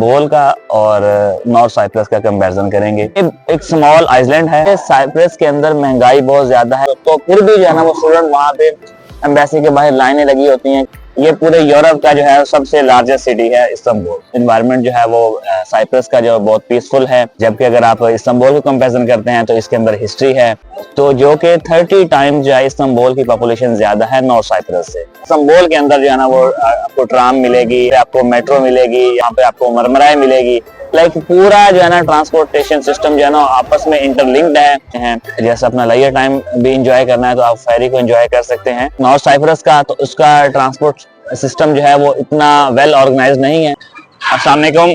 Istanbul का और north Cyprus का कंपैरिजन करेंगे। एक स्मॉल आइलैंड है। साइप्रस के अंदर महंगाई बहुत ज्यादा है, तो फिर भी जो है ना वो स्टूडेंट वहाँ पे एम्बेसी के बाहर लाइनें लगी होती हैं। ये पूरे यूरोप का जो है सबसे लार्जेस्ट सिटी है इस्तांबुल। एनवायरनमेंट जो है वो साइप्रस का जो बहुत पीसफुल है, जबकि अगर आप इस्तांबुल को कंपैरिजन करते हैं तो इसके अंदर हिस्ट्री है, तो जो कि 30 टाइम्स जो है इस्तांबुल की पॉपुलेशन ज्यादा है नॉर्थ साइप्रस से। इस्तांबुल के अंदर जो है ना वो आपको ट्राम मिलेगी, आपको मेट्रो मिलेगी, यहाँ पे आपको मरमराई मिलेगी। लाइक पूरा जो है ना ट्रांसपोर्टेशन सिस्टम जो है ना आपस में इंटरलिंक्ड है। जैसे अपना लेजर टाइम भी इंजॉय करना है तो आप फेरी को एंजॉय कर सकते हैं। नॉर्थ साइप्रस का तो उसका ट्रांसपोर्ट सिस्टम जो है वो इतना वेल ऑर्गेनाइज नहीं है। अस्सलाम वालेकुम,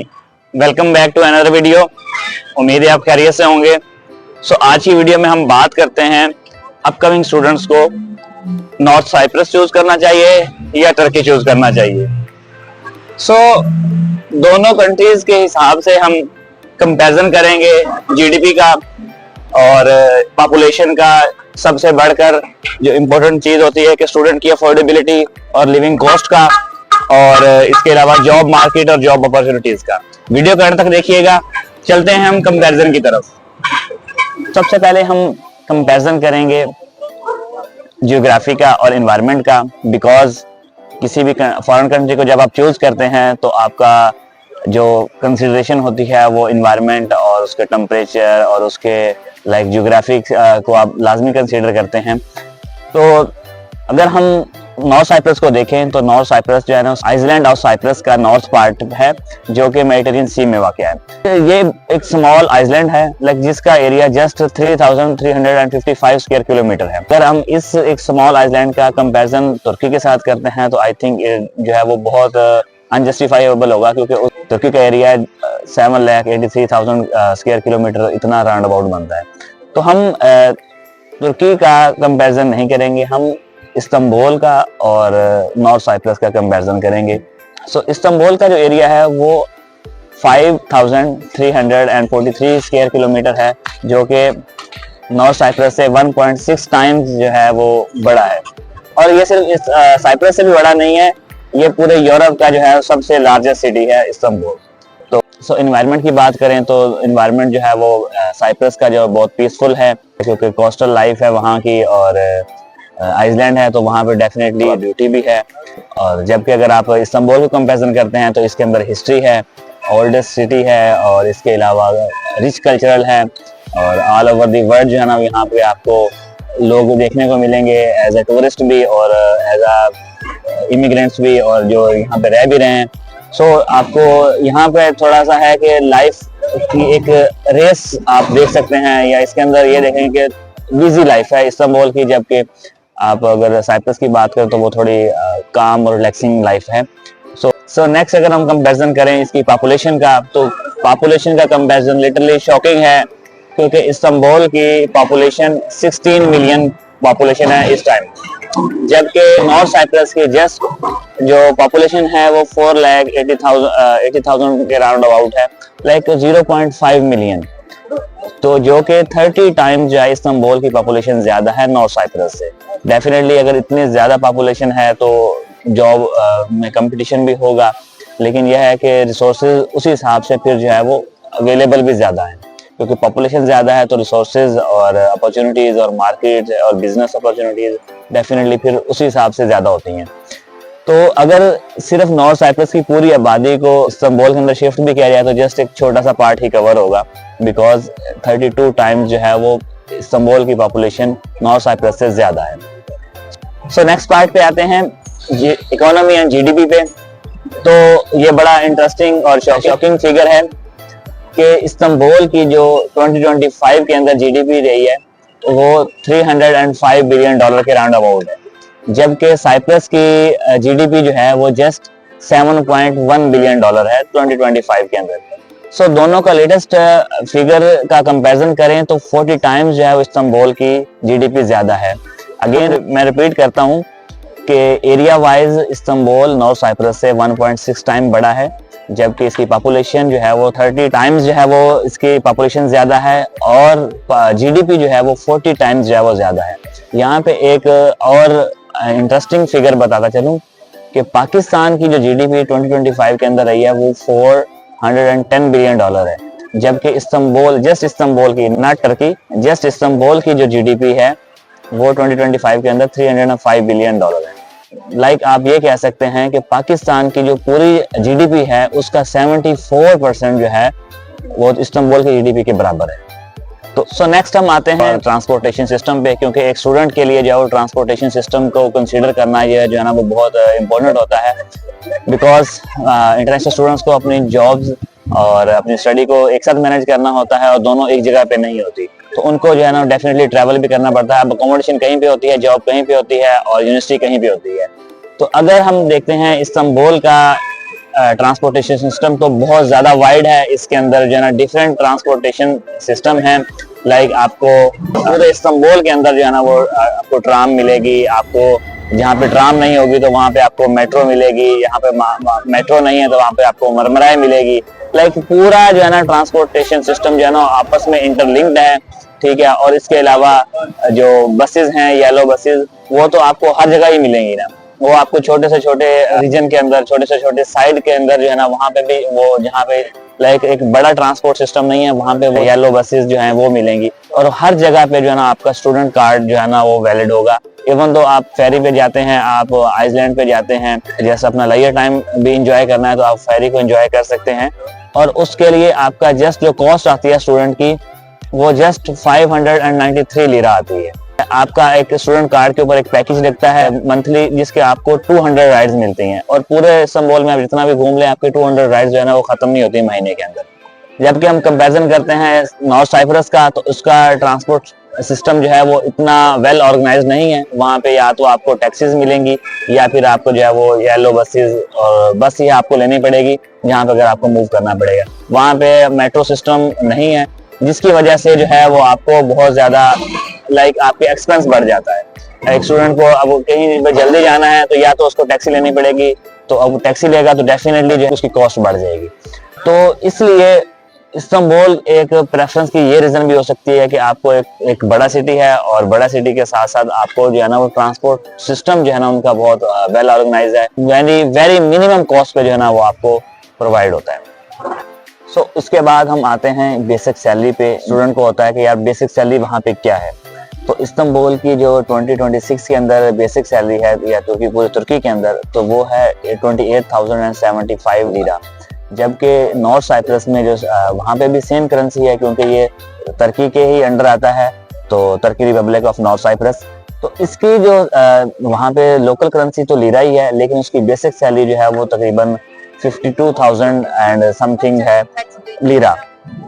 welcome back to another video. उम्मीद है आप खैरियत से होंगे। सो आज की वीडियो में हम बात करते हैं अपकमिंग स्टूडेंट्स को नॉर्थ साइप्रस चूज करना चाहिए या टर्की चूज करना चाहिए। सो दोनों कंट्रीज के हिसाब से हम कंपैरिजन करेंगे जीडीपी का और पॉपुलेशन का। सबसे बढ़कर जो इम्पोर्टेंट चीज होती है कि स्टूडेंट की अफोर्डेबिलिटी और लिविंग कॉस्ट का, और इसके अलावा जॉब मार्केट और जॉब अपॉर्चुनिटीज का। वीडियो को अंत तक देखिएगा। चलते हैं हम कंपैरिजन की तरफ। सबसे पहले हम कंपैरिजन करेंगे जियोग्राफी का और एनवायरनमेंट का, बिकॉज किसी भी फॉरेन कंट्री को जब आप चूज करते हैं तो आपका जो कंसिडरेशन होती है वो एनवायरनमेंट और उसके टेम्परेचर और उसके लाइक जियोग्राफी को आप लाजमी कंसीडर करते हैं। तो अगर हम नॉर्थ साइप्रस को देखें तो नॉर्थ साइप्रस जो है ना आइलैंड ऑफ साइप्रस का नॉर्थ पार्ट है, जो कि मेडिटेरियन सी में वाक़ है। ये एक स्मॉल आइलैंड है लाइक जिसका एरिया जस्ट 3355 स्क्वायर किलोमीटर है। अगर हम इस एक स्मॉल आइलैंड का कंपैरिजन तुर्की के साथ करते हैं तो आई थिंक जो है वो बहुत अनजस्टिफाइबल होगा, क्योंकि तुर्की का एरिया 7,83,000 स्क्वायर किलोमीटर इतना राउंड अबाउट बनता है। तो हम तुर्की का कंपैरिजन नहीं करेंगे, हम इस्तांबुल का और नॉर्थ साइप्रस का कंपैरिजन करेंगे। सो इस्तांबुल का जो एरिया है वो 5,343 स्क्वायर किलोमीटर है, जो कि नॉर्थ साइप्रस से 1.6 टाइम्स जो है वो बड़ा है। और ये सिर्फ इस साइप्रस से भी बड़ा नहीं है, ये पूरे यूरोप का जो है सबसे लार्जेस्ट सिटी है इस्तांबुल। तो एनवायरनमेंट की बात करें तो एनवायरनमेंट जो है वो साइप्रस का जो बहुत पीसफुल है, क्योंकि कोस्टल लाइफ है वहाँ की, और आइसलैंड है तो वहाँ पे डेफिनेटली ड्यूटी भी है। और जबकि अगर आप इस्तांबुल को कंपैरिजन करते हैं तो इसके अंदर हिस्ट्री है, ओल्डेस्ट सिटी है, और इसके अलावा रिच कल्चरल है, और ऑल ओवर दी वर्ल्ड जो है ना यहाँ पे आपको लोग देखने को मिलेंगे एज ए टूरिस्ट भी और एज अ इमिग्रेंट्स भी, और जो यहाँ पे रह भी रहे हैं। सो आपको यहाँ पे थोड़ा सा है कि लाइफ की एक रेस आप देख सकते हैं, या इसके अंदर ये देखें कि बिजी लाइफ है इस्तांबुल की, जबकि आप अगर साइप्रस की बात करें तो वो थोड़ी काम और रिलैक्सिंग लाइफ है। सो नेक्स्ट अगर हम कंपैरिजन करें इसकी पॉपुलेशन का, तो पॉपुलेशन का कंपैरिजन लिटरली शॉकिंग है, क्योंकि इस्तांबुल की पॉपुलेशन 16 मिलियन पॉपुलेशन है इस टाइम, जबकि नॉर्थ साइप्रस की जस्ट जो पॉपुलेशन है वो 4,80,000 के राउंड अबाउट है, लाइक 0.5 मिलियन। तो जो कि 30 टाइम्स जो है इस्तांबुल की पॉपुलेशन ज्यादा है नॉर्थ साइप्रस से। डेफिनेटली अगर इतनी ज्यादा पॉपुलेशन है तो जॉब में कंपटीशन भी होगा, लेकिन यह है कि रिसोर्सेज उसी हिसाब से फिर जो है वो अवेलेबल भी ज्यादा है, क्योंकि पॉपुलेशन ज्यादा है तो रिसोर्सेज और अपॉर्चुनिटीज और मार्केट और बिजनेस अपॉर्चुनिटीज डेफिनेटली फिर उसी हिसाब से ज्यादा होती हैं। तो अगर सिर्फ नॉर्थ साइप्रस की पूरी आबादी को इस्तांबुल के अंदर शिफ्ट भी किया जाए तो जस्ट एक छोटा सा पार्ट ही कवर होगा, बिकॉज 32 टाइम्स जो है वो इस्तांबुल की पॉपुलेशन नॉर्थ साइप्रस से ज्यादा है। सो नेक्स्ट पार्ट पे आते हैं इकोनॉमी एंड जीडीपी पे। तो ये बड़ा इंटरेस्टिंग और शॉकिंग फिगर है कि इस्तांबुल की जो 2025 के अंदर जीडीपी रही है वो $305 बिलियन के राउंड अबाउट है, जबकि साइप्रस की जीडीपी जो है वो जस्ट $7.1 बिलियन है 2025 के अंदर। सो दोनों का लेटेस्ट फिगर का कंपैरिजन करें तो 40 टाइम्स जो है वो इस्तांबुल की जीडीपी ज्यादा है। अगेन मैं रिपीट करता हूँ कि area wise Istanbul north Cyprus से 1.6 टाइम बड़ा है, जबकि इसकी पॉपुलेशन जो है वो 30 टाइम्स जो है वो इसकी पॉपुलेशन ज्यादा है, और जीडीपी जो है वो 40 टाइम्स जो है वो ज्यादा है। यहाँ पे एक और इंटरेस्टिंग फिगर बताता चलूं कि पाकिस्तान की जो जीडीपी 2025 के अंदर रही है वो 110 बिलियन डॉलर है, जबकि इस्तांबुल की, नॉट टर्की, जस्ट इस्तांबुल की जो जीडीपी है वो 2025 के अंदर 305 बिलियन डॉलर है। लाइक आप ये कह सकते हैं कि पाकिस्तान की जो पूरी जीडीपी है उसका 74% जो है वो इस्तांबुल की जीडीपी के बराबर है। तो नेक्स्ट हम आते हैं ट्रांसपोर्टेशन सिस्टम पे, क्योंकि एक स्टूडेंट के लिए जो है ट्रांसपोर्टेशन सिस्टम को कंसीडर करना ये जो है ना वो बहुत इंपॉर्टेंट होता है, बिकॉज इंटरनेशनल स्टूडेंट्स को अपनी जॉब्स और अपनी स्टडी को एक साथ मैनेज करना होता है और दोनों एक जगह पे नहीं होती, तो उनको जो है ना डेफिनेटली ट्रैवल भी करना पड़ता है। अब अकोमोडेशन कहीं पे होती है, जॉब कहीं पे होती है और यूनिवर्सिटी कहीं पे होती है। तो अगर हम देखते हैं इस्तांबुल का ट्रांसपोर्टेशन सिस्टम तो बहुत ज्यादा वाइड है, इसके अंदर जो है ना डिफरेंट ट्रांसपोर्टेशन सिस्टम है। लाइक आपको पूरे इस्तांबुल के अंदर जो है ना वो आपको ट्राम मिलेगी, आपको जहाँ पे ट्राम नहीं होगी तो वहाँ पे आपको मेट्रो मिलेगी, यहाँ पे मेट्रो नहीं है तो वहाँ पे आपको मरमराई मिलेगी। लाइक पूरा जो है ना ट्रांसपोर्टेशन सिस्टम जो है ना आपस में इंटरलिंक्ड है, ठीक है। और इसके अलावा जो बसेस हैं, येलो बसेस, वो तो आपको हर जगह ही मिलेंगी ना, वो आपको छोटे से छोटे रीजन के अंदर, छोटे से छोटे साइड के अंदर जो है ना वहाँ पे भी, वो जहाँ पे लाइक एक बड़ा ट्रांसपोर्ट सिस्टम नहीं है वहाँ पे वो येलो बसेस जो हैं वो मिलेंगी। और हर जगह पे जो है ना आपका स्टूडेंट कार्ड जो है ना वो वैलिड होगा। इवन तो आप फेरी पे जाते हैं, आप आइसलैंड पे जाते हैं, जैसे अपना लेजर टाइम भी इंजॉय करना है तो आप फेरी को इंजॉय कर सकते हैं। और उसके लिए आपका जस्ट जो कॉस्ट आती है स्टूडेंट की वो जस्ट 593 लीरा आती है। आपका एक स्टूडेंट कार्ड के ऊपर एक पैकेज लगता है मंथली, जिसके आपको 200 राइड्स मिलती हैं और पूरे इस्तांबुल में आप जितना भी घूम लें आपके 200 राइड्स जो है ना वो खत्म नहीं होती महीने के अंदर। जबकि हम कंपैरिजन करते हैं नॉर्थ साइप्रस का, तो उसका ट्रांसपोर्ट सिस्टम जो है वो इतना वेल ऑर्गेनाइज नहीं है। वहाँ पे या तो आपको टैक्सीज मिलेंगी या फिर आपको जो है वो येलो बसेस और बस ही आपको लेनी पड़ेगी जहाँ पे अगर आपको मूव करना पड़ेगा। वहाँ पे मेट्रो सिस्टम नहीं है, जिसकी वजह से जो है वो आपको बहुत ज्यादा लाइक आपके एक्सपेंस बढ़ जाता है। एक स्टूडेंट को अब कहीं पे जल्दी जाना है तो या तो उसको टैक्सी लेनी पड़ेगी, तो अब टैक्सी लेगा तो डेफिनेटली जो उसकी कॉस्ट बढ़ जाएगी। तो इसलिए इस्तांबुल एक प्रेफरेंस की ये रीजन भी हो सकती है कि आपको एक बड़ा सिटी है और बड़ा सिटी के साथ साथ आपको जो है ना वो ट्रांसपोर्ट सिस्टम जो है ना उनका बहुत वेल ऑर्गेनाइज है, वेरी मिनिमम कॉस्ट पे जो है ना वो आपको प्रोवाइड होता है। सो उसके बाद हम आते हैं बेसिक सैलरी पे। स्टूडेंट को होता है कि यार बेसिक सैलरी वहाँ पे क्या है, तो इस्तांबुल की जो 2026 के अंदर बेसिक सैलरी है या पूरे तुर्की के अंदर तो वो है 28,075 लीरा। जबकि नॉर्थ साइप्रस में जो वहाँ पे भी सेम करेंसी है, क्योंकि ये तुर्की के ही अंडर आता है, तो तुर्की रिपब्लिक ऑफ नॉर्थ साइप्रस। तो इसकी जो वहाँ पे लोकल करेंसी तो लीरा ही है, लेकिन उसकी बेसिक सैलरी जो है वो तकरीबन 52,000 एंड समथिंग है लीरा।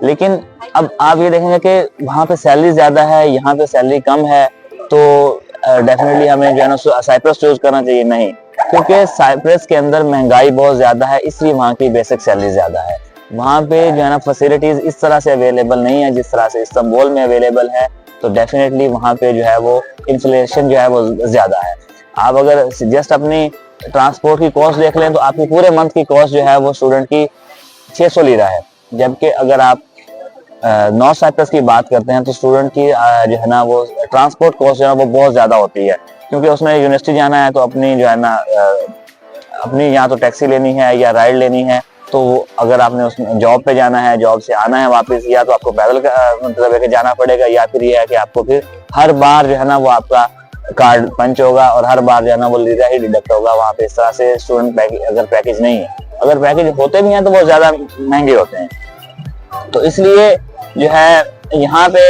लेकिन अब आप ये देखेंगे कि वहाँ पे सैलरी ज्यादा है, यहाँ पे सैलरी कम है, तो डेफिनेटली हमें जो है ना साइप्रस चूज करना चाहिए। नहीं, क्योंकि साइप्रस के अंदर महंगाई बहुत ज्यादा है, इसलिए वहाँ की बेसिक सैलरी ज्यादा है। वहाँ पे जो है ना फैसिलिटीज इस तरह से अवेलेबल नहीं है जिस तरह से इस्तांबुल में अवेलेबल है, तो डेफिनेटली वहाँ पे जो है वो इन्फ्लेशन जो है वो ज्यादा है। आप अगर जस्ट अपनी ट्रांसपोर्ट की कॉस्ट देख लें तो आपकी पूरे मंथ की कॉस्ट जो है वो स्टूडेंट की 600 लीरा है। जबकि अगर आप नॉर्थ साइप्रस की बात करते हैं तो स्टूडेंट की जो है ना वो ट्रांसपोर्ट कॉस्ट जो है वो बहुत ज्यादा होती है, क्योंकि उसने यूनिवर्सिटी जाना है तो अपनी जो है ना अपनी यहाँ तो टैक्सी लेनी है या राइड लेनी है, तो अगर आपने उस जॉब पे जाना है, जॉब से आना है वापस, या तो आपको पैदल मतलब लेके जाना पड़ेगा, या फिर ये है कि आपको फिर हर बार जो है ना वो आपका कार्ड पंच होगा और हर बार जो है ना वो लीरा ही डिडक्ट होगा वहाँ पे। इस तरह से स्टूडेंट पैकेज, अगर पैकेज नहीं है, अगर पैकेज होते भी हैं तो वो ज्यादा महंगे होते हैं। तो इसलिए जो है यहाँ पे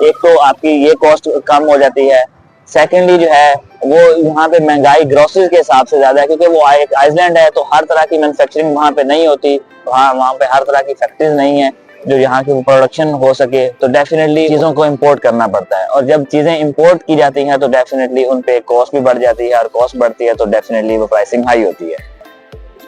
एक तो आपकी ये कॉस्ट कम हो जाती है, सेकेंडली जो है वो यहाँ पे महंगाई ग्रोसरीज के हिसाब से ज्यादा है, क्योंकि वो एक आइसलैंड है तो हर तरह की मैन्युफैक्चरिंग वहाँ पे नहीं होती, वहाँ पे हर तरह की फैक्ट्रीज नहीं है जो यहाँ की प्रोडक्शन हो सके, तो डेफिनेटली चीजों को इंपोर्ट करना पड़ता है। और जब चीजें इंपोर्ट की जाती हैं तो डेफिनेटली उन पे कॉस्ट भी बढ़ जाती है, और कॉस्ट बढ़ती है तो डेफिनेटली वो प्राइसिंग हाई होती है।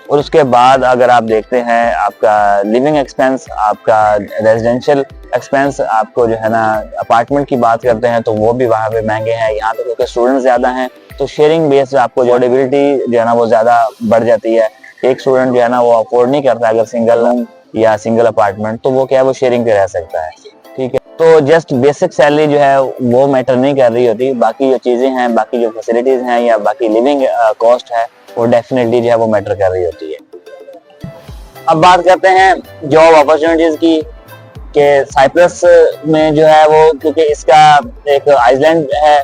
और उसके बाद अगर आप देखते हैं आपका लिविंग एक्सपेंस, आपका रेजिडेंशियल एक्सपेंस, आपको जो है ना अपार्टमेंट की बात करते हैं तो वो भी वहाँ पे महंगे हैं। यहाँ पे क्योंकि स्टूडेंट ज्यादा हैं तो शेयरिंग बेस्ड आपको अफोर्डेबिलिटी जो है ना वो ज्यादा बढ़ जाती है। एक स्टूडेंट जो है ना वो अफोर्ड नहीं करता अगर सिंगल रूम या सिंगल अपार्टमेंट, तो वो क्या है वो शेयरिंग पे रह सकता है, ठीक है। तो जस्ट बेसिक सैलरी जो है वो मैटर नहीं कर रही होती, बाकी जो चीजें हैं, बाकी जो फैसिलिटीज हैं या बाकी लिविंग कॉस्ट है वो डेफिनेटली जो है वो मैटर कर रही होती है। अब बात करते हैं जॉब अपॉर्चुनिटीज की, कि साइप्रस में जो है वो, क्योंकि इसका एक आइलैंड है,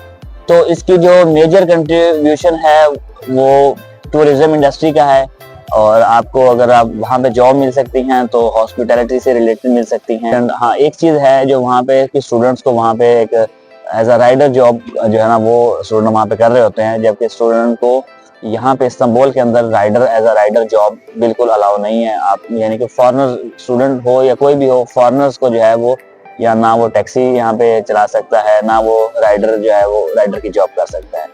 तो इसकी जो मेजर कंट्रीब्यूशन है वो टूरिज्म इंडस्ट्री का है। और आपको अगर आप वहाँ पे जॉब मिल सकती हैं तो हॉस्पिटैलिटी से रिलेटेड मिल सकती हैं। हाँ, एक चीज़ है जो वहाँ पे कि स्टूडेंट्स को वहाँ पे एक एज अ राइडर जॉब जो है ना वो स्टूडेंट वहाँ पे कर रहे होते हैं, जबकि स्टूडेंट को यहाँ पे इस्तांबुल के अंदर एज अ राइडर जॉब बिल्कुल अलाउ नहीं है। आप यानी कि फॉरेनर स्टूडेंट हो या कोई भी हो, फॉरेनर्स को जो है वो या ना वो टैक्सी यहाँ पे चला सकता है, ना वो राइडर जो है वो राइडर की जॉब कर सकता है।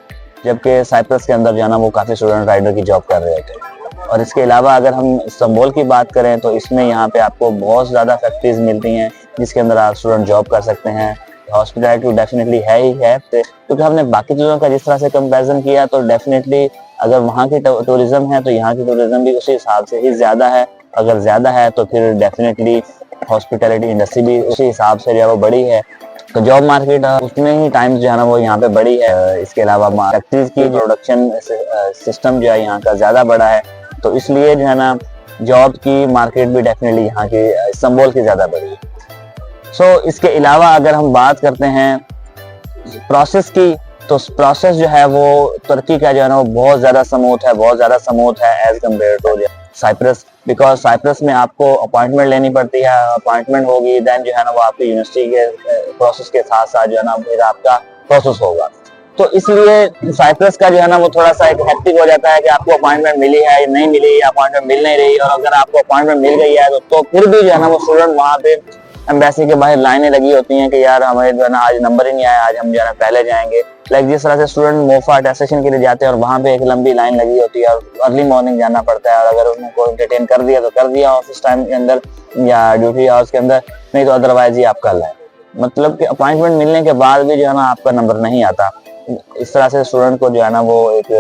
जबकि साइप्रस के अंदर जो है ना वो काफ़ी स्टूडेंट राइडर की जॉब कर रहे होते हैं। और इसके अलावा अगर हम इस्तांबुल की बात करें तो इसमें यहाँ पे आपको बहुत ज़्यादा फैक्ट्रीज मिलती हैं जिसके अंदर आप स्टूडेंट जॉब कर सकते हैं। हॉस्पिटैलिटी डेफिनेटली है ही है, क्योंकि हमने बाकी चीज़ों का जिस तरह से कंपैरिजन किया तो डेफिनेटली अगर वहाँ की टूरिज्म है तो यहाँ की टूरिज्म भी उसी हिसाब से ही ज़्यादा है। अगर ज़्यादा है तो फिर डेफिनेटली हॉस्पिटैलिटी इंडस्ट्री भी उसी हिसाब से जो है वो बड़ी है। तो जॉब मार्केट उसमें ही टाइम्स जो है ना वो यहाँ पे बड़ी है। इसके अलावा फैक्ट्रीज की प्रोडक्शन सिस्टम जो है यहाँ का ज़्यादा बड़ा है, तो इसलिए जो है ना जॉब की मार्केट भी डेफिनेटली यहाँ की इस्तांबुल की ज़्यादा बड़ी है। सो इसके अलावा अगर हम बात करते हैं प्रोसेस की, तो प्रोसेस जो है वो तुर्की का जो है ना वो बहुत ज़्यादा स्मूथ है, बहुत ज़्यादा स्मूथ है as compare to Cyprus. Because Cyprus में आपको अपॉइंटमेंट लेनी पड़ती है, अपॉइंटमेंट होगी देन जो है ना वो आपकी यूनिवर्सिटी के प्रोसेस के साथ साथ जो है ना फिर आपका प्रोसेस होगा। तो इसलिए साइप्रस का जो है ना वो थोड़ा सा एक हेक्टिक हो जाता है कि आपको अपॉइंटमेंट मिली है या नहीं मिली, या अपॉइंटमेंट मिल नहीं रही। और अगर आपको अपॉइंटमेंट मिल गई है तो फिर भी जो है ना वो स्टूडेंट वहाँ पे एम्बेसी के बाहर लाइनें लगी होती हैं कि यार हमें जो है ना आज नंबर ही नहीं आया, आज हम जो है ना पहले जाएंगे। लाइक जिस तरह से स्टूडेंट मोफा अटेस्टेशन के लिए जाते हैं और वहाँ पे एक लंबी लाइन लगी होती है और अर्ली मॉर्निंग जाना पड़ता है, और अगर उनको एंटरटेन कर दिया तो कर दिया ऑफिस टाइम के अंदर या ड्यूटी आवर्स के अंदर, नहीं तो अदरवाइज ही आप कल है। मतलब कि अपॉइंटमेंट मिलने के बाद भी जो है ना आपका नंबर नहीं आता। इस तरह से स्टूडेंट को जो है ना वो एक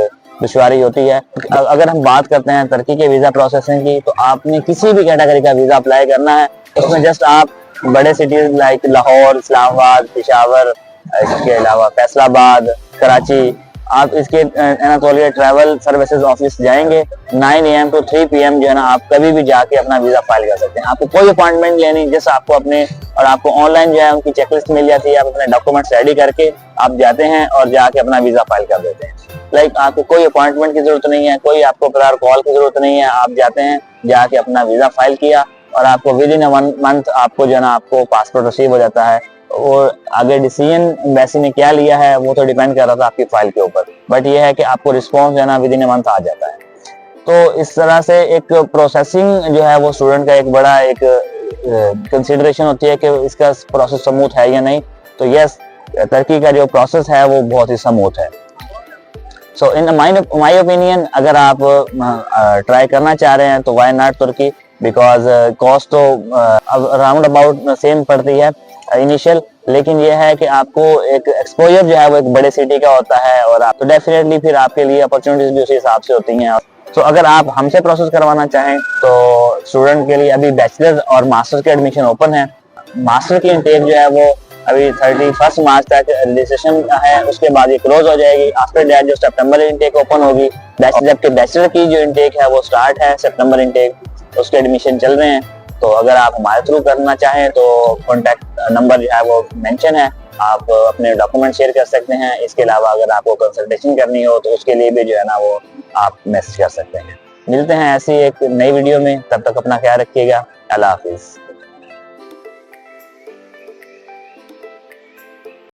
दुश्वारी होती है। अगर हम बात करते हैं तुर्की के वीजा प्रोसेसिंग की, तो आपने किसी भी कैटेगरी का वीजा अप्लाई करना है, उसमें जस्ट आप बड़े सिटीज लाइक लाहौर, इस्लामाबाद, पेशावर, इसके अलावा फैसलाबाद, कराची, आप इसके एनातोलिया ट्रैवल सर्विसेज ऑफिस जाएंगे 9 AM to 3 PM जो है ना आप कभी भी जाके अपना वीजा फाइल कर सकते हैं। आपको कोई अपॉइंटमेंट लेनी, जैसे आपको अपने और आपको ऑनलाइन जो है उनकी चेकलिस्ट मिल जाती है, आप अपने डॉक्यूमेंट्स रेडी करके आप जाते हैं और जाके अपना वीजा फाइल कर देते हैं। लाइक आपको कोई अपॉइंटमेंट की जरूरत नहीं है, कोई आपको प्रायर कॉल की जरूरत नहीं है, आप जाते हैं जाके अपना वीजा फाइल किया और आपको विद इन अ 1 मंथ आपको जो है ना आपको पासपोर्ट रिसीव हो जाता है। और आगे डिसीजन एम्बेसी ने क्या लिया है वो तो डिपेंड कर रहा था आपकी फाइल के ऊपर, बट ये है कि आपको रिस्पॉन्स जो है ना विद इन अ मंथ आ जाता है। तो इस तरह से एक प्रोसेसिंग जो है वो स्टूडेंट का एक बड़ा एक कंसिडरेशन होती है कि इसका प्रोसेस स्मूथ है या नहीं। तो यस, तुर्की का जो प्रोसेस है वो बहुत ही स्मूथ है। सो इन माई ओपिनियन अगर आप ट्राई करना चाह रहे हैं तो वाई नॉट तुर्की, बिकॉज कॉस्ट तो अराउंड अबाउट सेम पड़ती है इनिशियल, लेकिन यह है कि आपको एक एक्सपोजर जो है वो एक बड़े सिटी का होता है और आप तो डेफिनेटली फिर आपके लिए अपॉर्चुनिटीज भी उसी हिसाब से होती हैं। तो अगर आप हमसे प्रोसेस करवाना चाहें तो स्टूडेंट के लिए अभी बैचलर और मास्टर के एडमिशन ओपन है। मास्टर की इंटेक जो है वो अभी 31 मार्च तक रजिस्ट्रेशन है, उसके बाद ये क्लोज हो जाएगी। आफ्टर दैट जो सितंबर इंटेक ओपन होगी, जबकि बैचलर की जो इंटेक है वो स्टार्ट है सितंबर इंटेक, उसके एडमिशन चल रहे हैं। तो अगर आप हमारे थ्रू करना चाहें तो कॉन्टैक्ट नंबर जो है वो मेंशन है, आप अपने डॉक्यूमेंट शेयर कर सकते हैं। इसके अलावा अगर आपको कंसल्टेशन करनी हो तो उसके लिए भी जो है ना वो आप मैसेज कर सकते हैं। मिलते हैं ऐसी एक नई वीडियो में, तब तक अपना ख्याल रखिएगा। अल्लाह हाफिज।